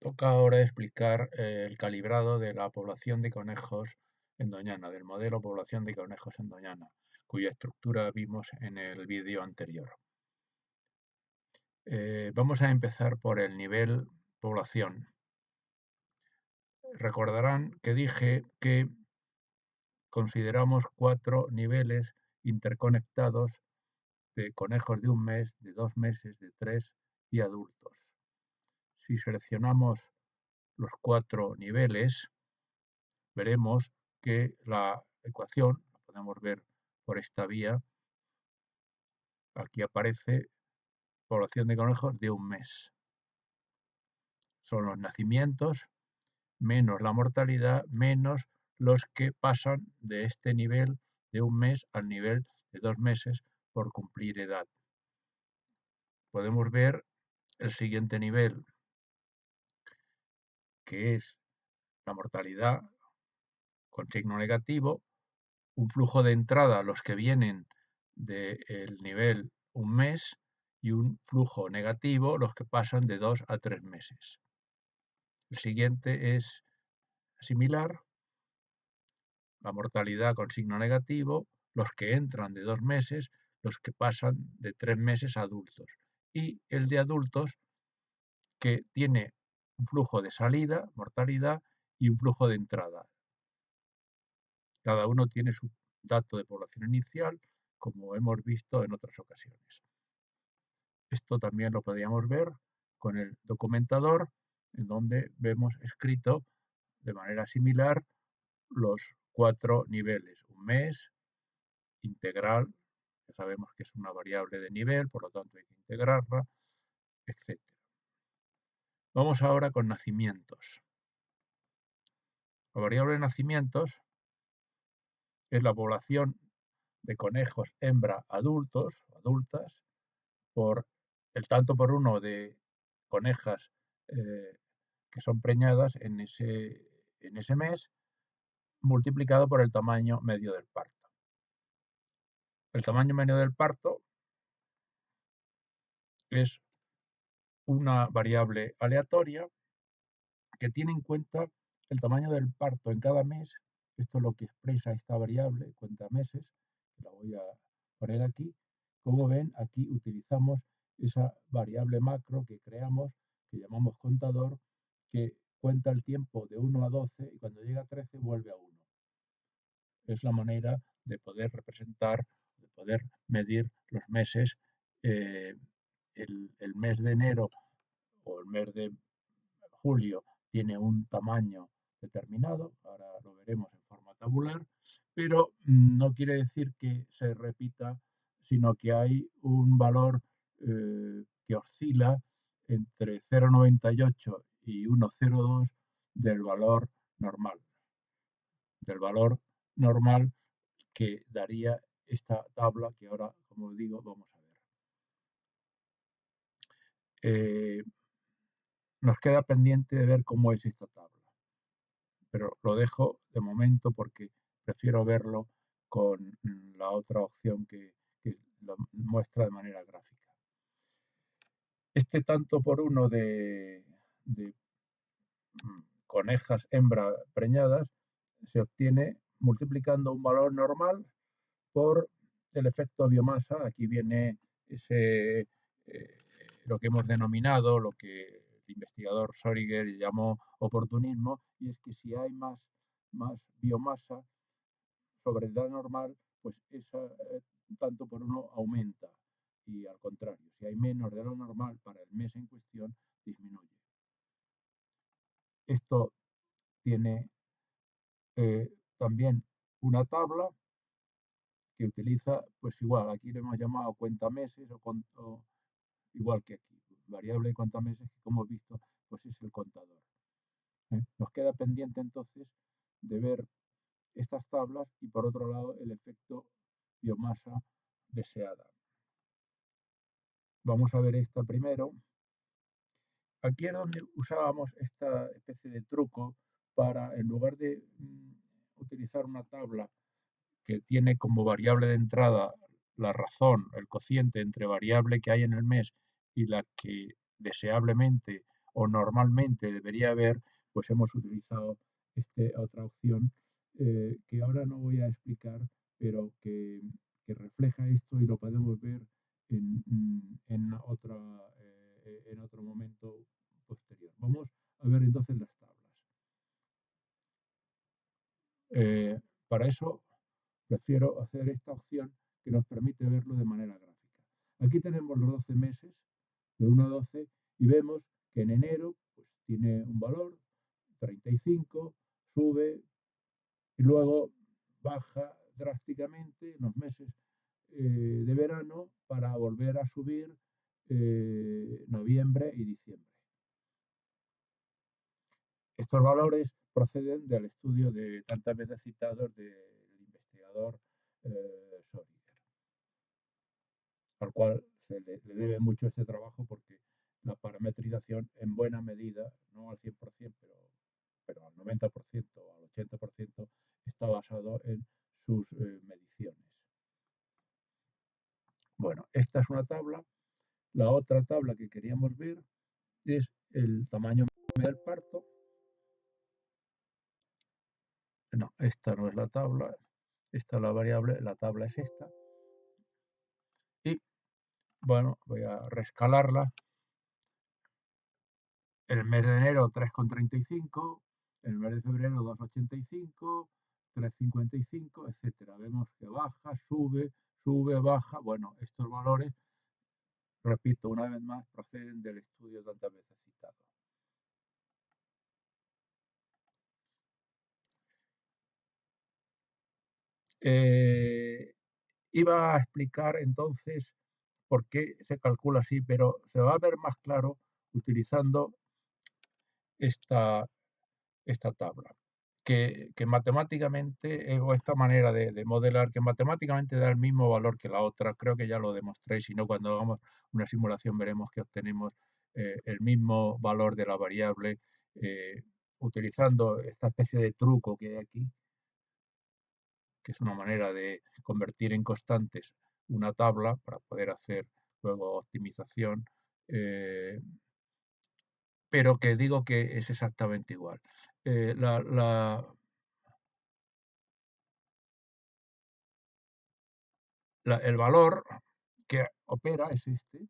Toca ahora explicar el calibrado de la población de conejos en Doñana, del modelo población de conejos en Doñana, cuya estructura vimos en el vídeo anterior. Vamos a empezar por el nivel población. Recordarán que dije que consideramos 4 niveles interconectados de conejos de 1 mes, de 2 meses, de 3 y adultos. Si seleccionamos los 4 niveles, veremos que la ecuación, la podemos ver por esta vía, aquí aparece población de conejos de 1 mes. Son los nacimientos menos la mortalidad menos los que pasan de este nivel de 1 mes al nivel de 2 meses por cumplir edad. Podemos ver el siguiente nivel, que es la mortalidad con signo negativo, un flujo de entrada, los que vienen del nivel 1 mes, y un flujo negativo, los que pasan de 2 a 3 meses. El siguiente es similar, la mortalidad con signo negativo, los que entran de 2 meses, los que pasan de 3 meses a adultos. Y el de adultos, que tiene un flujo de salida, mortalidad, y un flujo de entrada. Cada uno tiene su dato de población inicial, como hemos visto en otras ocasiones. Esto también lo podríamos ver con el documentador, en donde vemos escrito de manera similar los 4 niveles. 1 mes, integral, ya sabemos que es una variable de nivel, por lo tanto hay que integrarla, etc. Vamos ahora con nacimientos. La variable de nacimientos es la población de conejos hembra adultos, adultas, por el tanto por uno de conejas que son preñadas en ese mes, multiplicado por el tamaño medio del parto. El tamaño medio del parto es una variable aleatoria que tiene en cuenta el tamaño del parto en cada mes. Esto es lo que expresa esta variable, cuenta meses, la voy a poner aquí. Como ven, aquí utilizamos esa variable macro que creamos, que llamamos contador, que cuenta el tiempo de 1 a 12 y cuando llega a 13 vuelve a 1. Es la manera de poder representar, de poder medir los meses. eh, el mes de enero o el mes de julio tiene un tamaño determinado, ahora lo veremos en forma tabular, pero no quiere decir que se repita, sino que hay un valor que oscila entre 0,98 y 1,02 del valor normal, que daría esta tabla que ahora, como digo, vamos a ver. Nos queda pendiente de ver cómo es esta tabla, pero lo dejo de momento porque prefiero verlo con la otra opción que lo muestra de manera gráfica. Este tanto por uno de conejas hembra preñadas se obtiene multiplicando un valor normal por el efecto biomasa. Aquí viene lo que hemos denominado, lo que el investigador Soriger llamó oportunismo, y es que si hay más biomasa sobre la normal, pues esa tanto por uno aumenta, y al contrario, si hay menos de lo normal para el mes en cuestión, disminuye. Esto tiene también una tabla que utiliza, pues igual, aquí le hemos llamado cuenta meses o igual que aquí, variable de cuenta meses, que como hemos visto, pues es el contador. Nos queda pendiente entonces de ver estas tablas y por otro lado el efecto biomasa deseada. Vamos a ver esta primero. Aquí es donde usábamos esta especie de truco para, en lugar de utilizar una tabla que tiene como variable de entrada la razón, el cociente entre variable que hay en el mes y la que deseablemente o normalmente debería haber, pues hemos utilizado otra opción que ahora no voy a explicar, pero que refleja esto y lo podemos ver en otro momento posterior. Vamos a ver entonces las tablas. Para eso prefiero hacer esta opción que nos permite verlo de manera gráfica. Aquí tenemos los 12 meses, de 1 a 12, y vemos que en enero pues, tiene un valor, 35, sube y luego baja drásticamente en los meses de verano para volver a subir noviembre y diciembre. Estos valores proceden del estudio de tantas veces citados del investigador Schrödinger, al cual se le debe mucho este trabajo porque la parametrización en buena medida, no al 100%, pero al 90% o al 80% está basado en sus mediciones. Bueno, esta es una tabla. La otra tabla que queríamos ver es el tamaño del parto. No, esta no es la tabla, esta es la variable, la tabla es esta. Y bueno, voy a rescalarla. En el mes de enero 3,35, en el mes de febrero 2,85, 3,55, etcétera. Vemos que baja, sube, sube, baja. Bueno, estos valores, repito una vez más, proceden del estudio tantas veces citado. Iba a explicar entonces por qué se calcula así, pero se va a ver más claro utilizando esta tabla, que matemáticamente, o esta manera de modelar, que matemáticamente da el mismo valor que la otra. Creo que ya lo demostré, si no, cuando hagamos una simulación veremos que obtenemos el mismo valor de la variable utilizando esta especie de truco que hay aquí, que es una manera de convertir en constantes una tabla para poder hacer luego optimización, pero que digo que es exactamente igual. El valor que opera es este.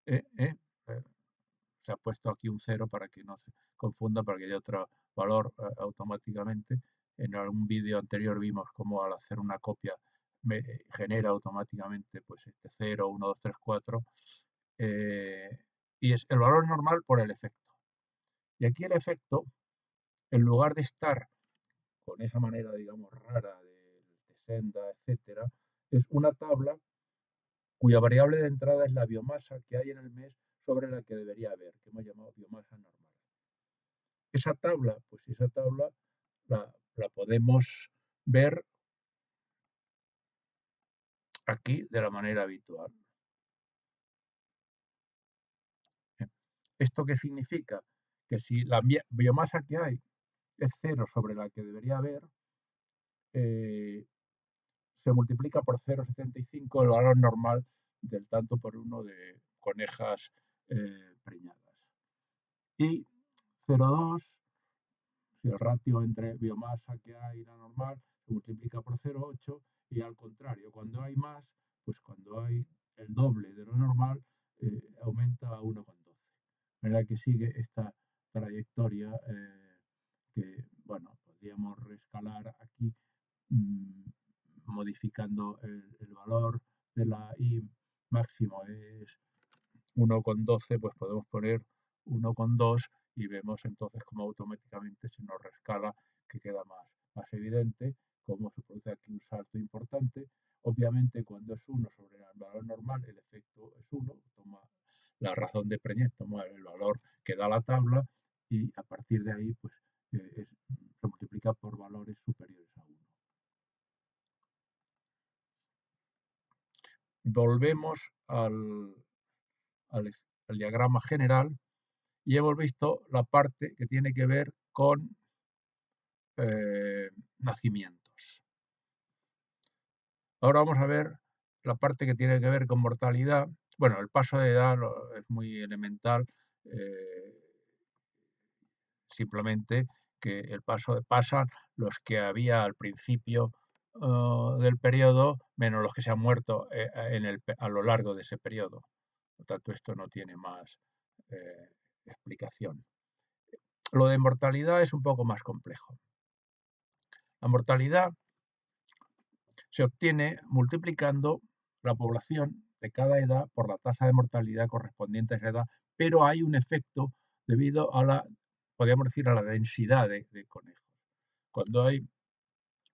eh, eh, eh, Se ha puesto aquí un 0 para que no se confunda, para que haya otro valor automáticamente. En algún vídeo anterior vimos cómo al hacer una copia me genera automáticamente pues este 0, 1, 2, 3, 4. Y es el valor normal por el efecto. Y aquí el efecto, en lugar de estar con esa manera, digamos, rara de senda, etcétera, es una tabla cuya variable de entrada es la biomasa que hay en el mes sobre la que debería haber, que hemos llamado biomasa normal. Esa tabla, pues esa tabla la podemos ver aquí de la manera habitual. ¿Esto qué significa? Que si la biomasa que hay es 0 sobre la que debería haber, se multiplica por 0,75 el valor normal del tanto por uno de conejas preñadas. Y 0,2, si el ratio entre biomasa que hay y la normal se multiplica por 0,8, y al contrario, cuando hay más, pues cuando hay el doble de lo normal, aumenta a 1,12. De manera que sigue esta trayectoria que, bueno, podríamos rescalar aquí modificando el valor de la I máximo es 1,12, pues podemos poner 1,2 y vemos entonces cómo automáticamente se nos rescala, que queda más evidente cómo se produce aquí un salto importante. Obviamente cuando es 1 sobre el valor normal el efecto es 1, toma la razón de Preñez, toma el valor que da la tabla y a partir de ahí pues se multiplica por valores superiores a 1. Volvemos al diagrama general y hemos visto la parte que tiene que ver con nacimientos. Ahora vamos a ver la parte que tiene que ver con mortalidad, bueno, el paso de edad es muy elemental, simplemente que pasan los que había al principio del periodo, menos los que se han muerto a lo largo de ese periodo. Por tanto, esto no tiene más explicación. Lo de mortalidad es un poco más complejo. La mortalidad se obtiene multiplicando la población de cada edad por la tasa de mortalidad correspondiente a esa edad, pero hay un efecto debido a podríamos decir, a la densidad de conejos. Cuando hay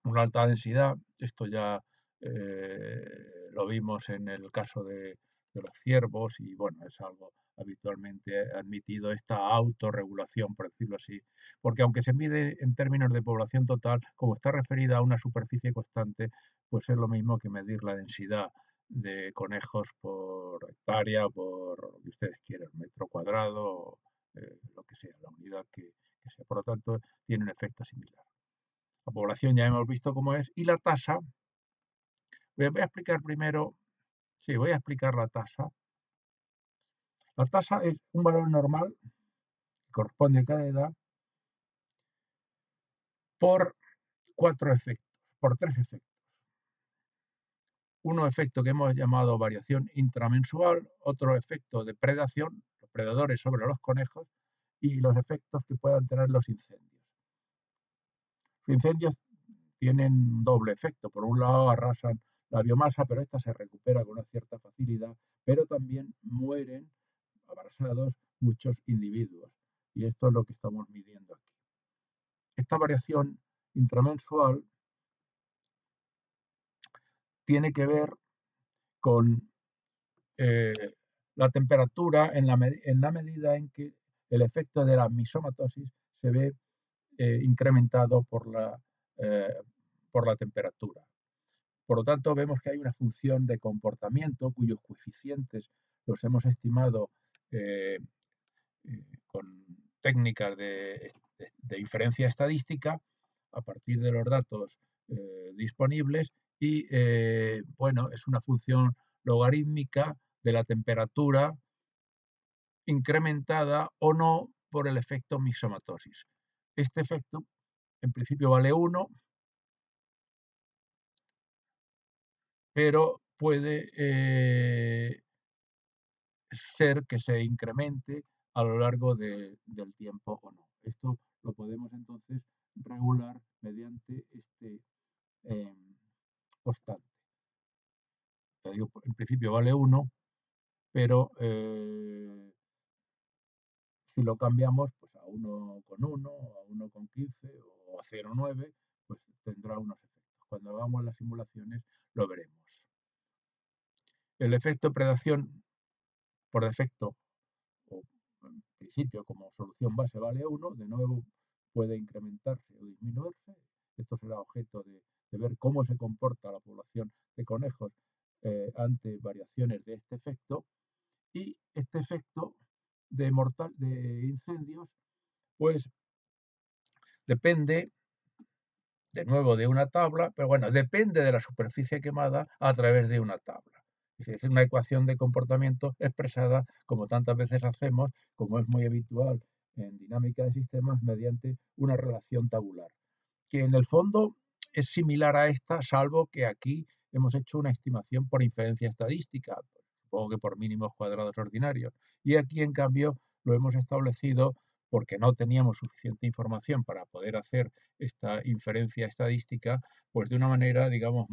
una alta densidad, esto ya lo vimos en el caso de los ciervos y bueno, es algo habitualmente admitido, esta autorregulación, por decirlo así, porque aunque se mide en términos de población total, como está referida a una superficie constante, pues es lo mismo que medir la densidad de conejos por hectárea, por lo que ustedes quieran, metro cuadrado, lo que sea, la unidad que sea. Por lo tanto, tiene un efecto similar. La población ya hemos visto cómo es. Y la tasa, voy a explicar primero, sí, voy a explicar la tasa. La tasa es un valor normal, que corresponde a cada edad, por cuatro efectos, por tres efectos. Uno efecto que hemos llamado variación intramensual, otro efecto de predación, los predadores sobre los conejos, y los efectos que puedan tener los incendios. Los incendios tienen doble efecto. Por un lado, arrasan la biomasa, pero esta se recupera con una cierta facilidad, pero también mueren abrasados muchos individuos. Y esto es lo que estamos midiendo aquí. Esta variación intramensual tiene que ver con la temperatura en la medida en que el efecto de la misomatosis se ve incrementado eh, por la temperatura. Por lo tanto, vemos que hay una función de comportamiento cuyos coeficientes los hemos estimado eh, con técnicas de inferencia estadística a partir de los datos disponibles y, bueno, es una función logarítmica de la temperatura incrementada o no por el efecto mixomatosis. Este efecto, en principio, vale 1, pero puede ser que se incremente a lo largo del tiempo o no. Esto lo podemos entonces regular mediante este constante. Digo, en principio vale 1, pero si lo cambiamos pues a 1,1, a 1,15 o a 0,9, pues tendrá unos efectos. Cuando hagamos las simulaciones lo veremos. El efecto predación por defecto o en principio como solución base vale 1, de nuevo puede incrementarse o disminuirse. Esto será objeto de ver cómo se comporta la población de conejos ante variaciones de este efecto. Y este efecto de incendios, pues depende de nuevo de una tabla, pero bueno, depende de la superficie quemada a través de una tabla. Es decir, es una ecuación de comportamiento expresada, como tantas veces hacemos, como es muy habitual en dinámica de sistemas, mediante una relación tabular, que en el fondo es similar a esta, salvo que aquí hemos hecho una estimación por inferencia estadística, supongo que por mínimos cuadrados ordinarios, y aquí en cambio lo hemos establecido porque no teníamos suficiente información para poder hacer esta inferencia estadística, pues de una manera, digamos,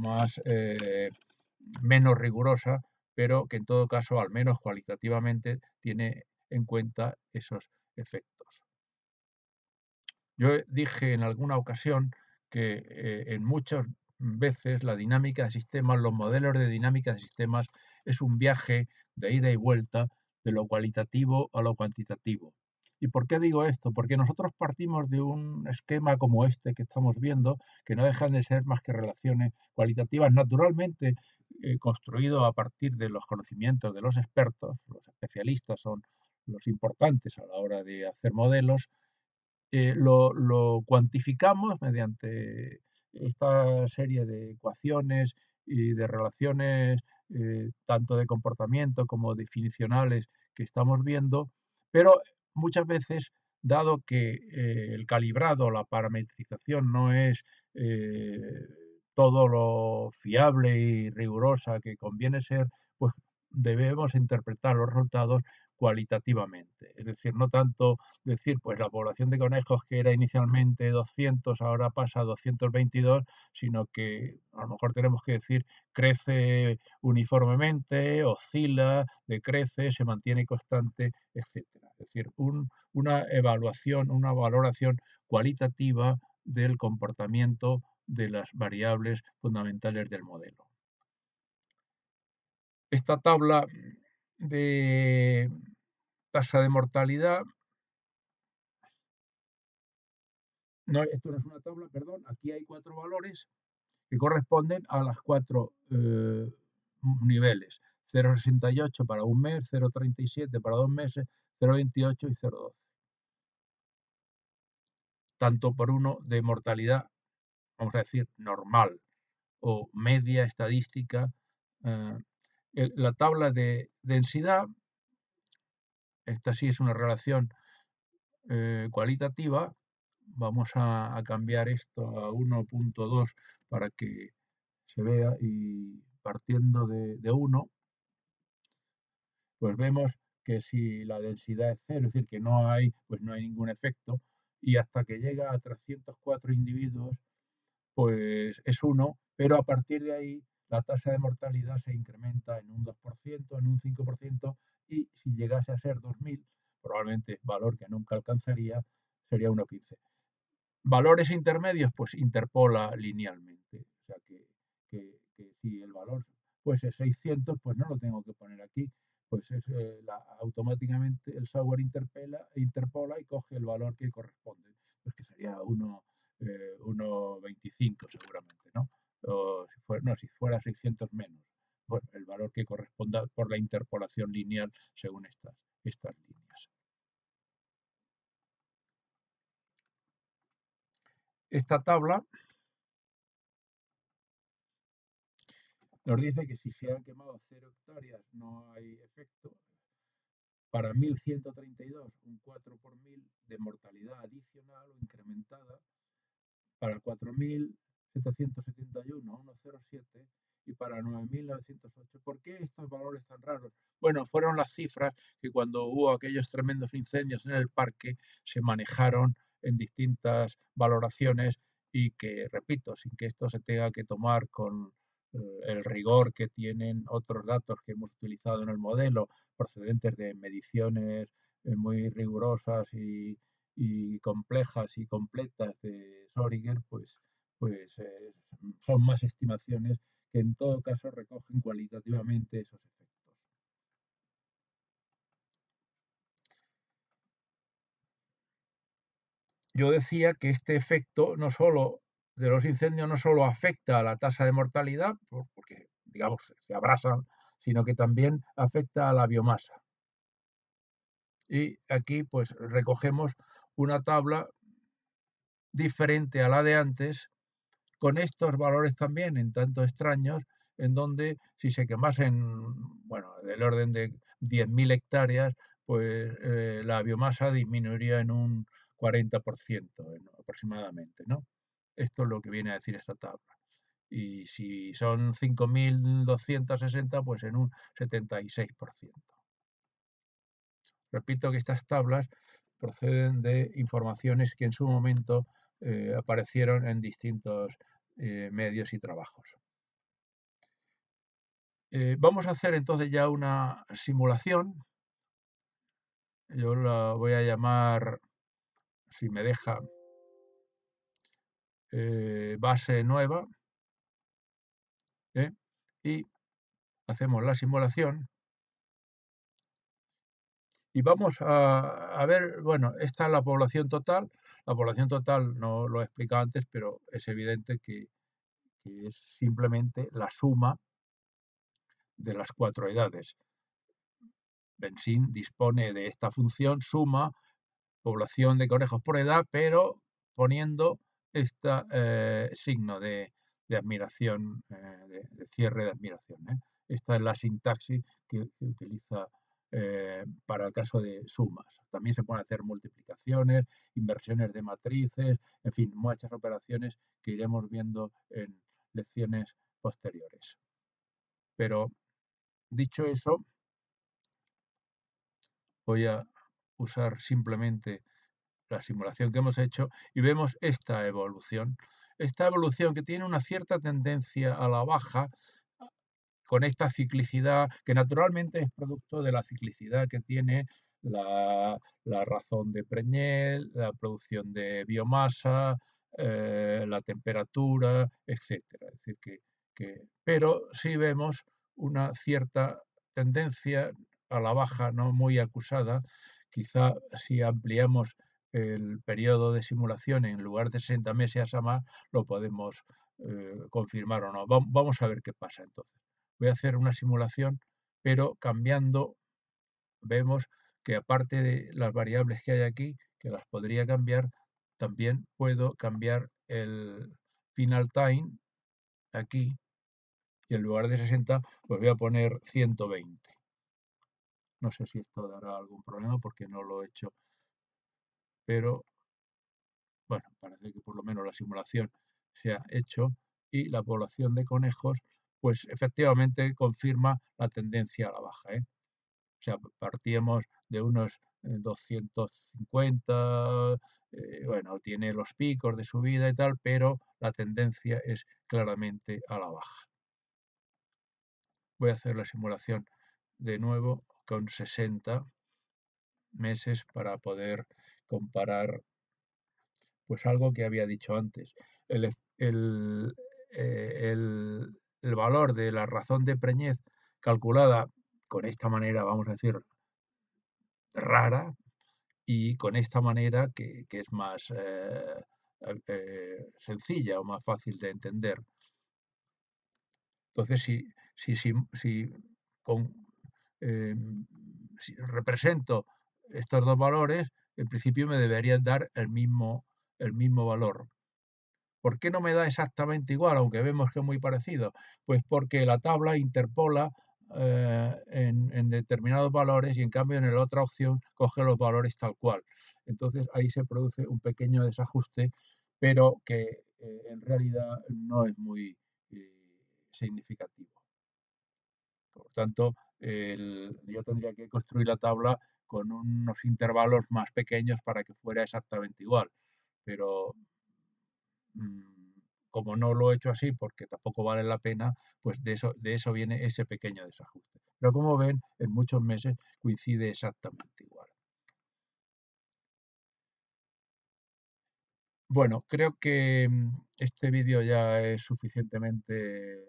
menos rigurosa, pero que en todo caso, al menos cualitativamente, tiene en cuenta esos efectos. Yo dije en alguna ocasión que en muchas veces la dinámica de sistemas, los modelos de dinámica de sistemas es un viaje de ida y vuelta de lo cualitativo a lo cuantitativo. ¿Y por qué digo esto? Porque nosotros partimos de un esquema como este que estamos viendo, que no dejan de ser más que relaciones cualitativas, naturalmente construido a partir de los conocimientos de los expertos. Los especialistas son los importantes a la hora de hacer modelos. Lo cuantificamos mediante esta serie de ecuaciones y de relaciones tanto de comportamiento como definicionales que estamos viendo, pero muchas veces, dado que el calibrado, la parametrización no es todo lo fiable y rigurosa que conviene ser, pues debemos interpretar los resultados cualitativamente. Es decir, no tanto decir, pues la población de conejos que era inicialmente 200 ahora pasa a 222, sino que a lo mejor tenemos que decir crece uniformemente, oscila, decrece, se mantiene constante, etcétera. Es decir, una evaluación, una valoración cualitativa del comportamiento de las variables fundamentales del modelo. Esta tabla de tasa de mortalidad, no, esto no es una tabla, perdón, aquí hay 4 valores que corresponden a las 4 niveles. 0,68 para un mes, 0,37 para 2 meses, 0,28 y 0,12. Tanto por uno de mortalidad, vamos a decir, normal o media estadística. eh, la tabla de densidad, esta sí es una relación cualitativa. Vamos a cambiar esto a 1.2 para que se vea, y partiendo de 1, pues vemos que si la densidad es cero, es decir, que no hay, pues no hay ningún efecto, y hasta que llega a 304 individuos, pues es 1, pero a partir de ahí la tasa de mortalidad se incrementa en un 2%, en un 5%, y si llegase a ser 2000, probablemente valor que nunca alcanzaría, sería 1,15. Valores intermedios, pues interpola linealmente. O sea que si el valor fuese 600, pues no lo tengo que poner aquí. Pues es, automáticamente el software interpola y coge el valor que corresponde. Pues que sería 1,25 seguramente, ¿no? O si fuera 600 menos, bueno, el valor que corresponda por la interpolación lineal según estas líneas. Esta tabla nos dice que si se han quemado 0 hectáreas no hay efecto. Para 1132, un 4 por 1000 de mortalidad adicional o incrementada. Para 4771, 1,07. Y para 9908. ¿Por qué estos valores tan raros? Bueno, fueron las cifras que cuando hubo aquellos tremendos incendios en el parque se manejaron en distintas valoraciones, y que, repito, sin que esto se tenga que tomar con el rigor que tienen otros datos que hemos utilizado en el modelo, procedentes de mediciones muy rigurosas y complejas y completas de Schrödinger, pues son más estimaciones que en todo caso recogen cualitativamente esos efectos. Yo decía que este efecto no solo de los incendios no solo afecta a la tasa de mortalidad, porque digamos se abrasan, sino que también afecta a la biomasa. Y aquí pues recogemos una tabla diferente a la de antes, con estos valores también en tanto extraños, en donde si se quemasen, bueno, del orden de 10.000 hectáreas, pues la biomasa disminuiría en un 40% aproximadamente, ¿no? Esto es lo que viene a decir esta tabla. Y si son 5.260, pues en un 76%. Repito que estas tablas proceden de informaciones que en su momento aparecieron en distintos medios y trabajos. Vamos a hacer entonces ya una simulación. Yo la voy a llamar, si me deja, base nueva. Y hacemos la simulación. Y vamos a ver, bueno, esta es la población total. La población total no lo he explicado antes, pero es evidente que es simplemente la suma de las 4 edades. Benzín dispone de esta función suma población de conejos por edad, pero poniendo este signo de admiración, de cierre de admiración. esta es la sintaxis que utiliza para el caso de sumas. También se pueden hacer multiplicaciones, inversiones de matrices, en fin, muchas operaciones que iremos viendo en lecciones posteriores. Pero dicho eso, voy a usar simplemente la simulación que hemos hecho y vemos esta evolución. Esta evolución que tiene una cierta tendencia a la baja con esta ciclicidad que naturalmente es producto de la ciclicidad que tiene la razón de Preñel, la producción de biomasa, la temperatura, etcétera. Es decir, pero sí vemos una cierta tendencia a la baja, no muy acusada. Quizá si ampliamos el periodo de simulación en lugar de 60 meses a más, lo podemos confirmar o no. Vamos a ver qué pasa entonces. Voy a hacer una simulación, pero cambiando, vemos que aparte de las variables que hay aquí, que las podría cambiar, también puedo cambiar el final time aquí y en lugar de 60, pues voy a poner 120. No sé si esto dará algún problema porque no lo he hecho, pero bueno, parece que por lo menos la simulación se ha hecho y la población de conejos, pues efectivamente confirma la tendencia a la baja, ¿eh? O sea, partíamos de unos 250, bueno, tiene los picos de subida y tal, pero la tendencia es claramente a la baja. Voy a hacer la simulación de nuevo con 60 meses para poder comparar pues algo que había dicho antes. El, el, el valor de la razón de preñez calculada con esta manera, vamos a decir, rara, y con esta manera que es más sencilla o más fácil de entender. Entonces, si, con, eh, si represento estos dos valores, en principio me deberían dar el mismo valor. ¿Por qué no me da exactamente igual, aunque vemos que es muy parecido? Pues porque la tabla interpola en determinados valores y en cambio en la otra opción coge los valores tal cual. Entonces ahí se produce un pequeño desajuste, pero que en realidad no es muy significativo. Por lo tanto, yo tendría que construir la tabla con unos intervalos más pequeños para que fuera exactamente igual. Pero como no lo he hecho así porque tampoco vale la pena, pues de eso viene ese pequeño desajuste. Pero como ven, en muchos meses coincide exactamente igual. Bueno, creo que este vídeo ya es suficientemente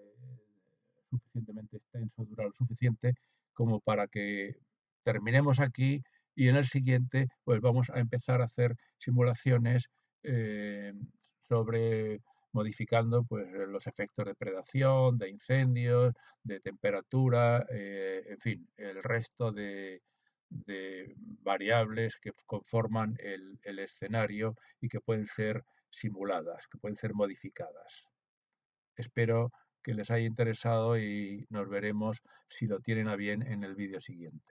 extenso, dura lo suficiente como para que terminemos aquí y en el siguiente pues vamos a empezar a hacer simulaciones eh, sobre modificando pues los efectos de predación, de incendios, de temperatura, en fin, el resto de variables que conforman el escenario y que pueden ser simuladas, que pueden ser modificadas. Espero que les haya interesado y nos veremos si lo tienen a bien en el vídeo siguiente.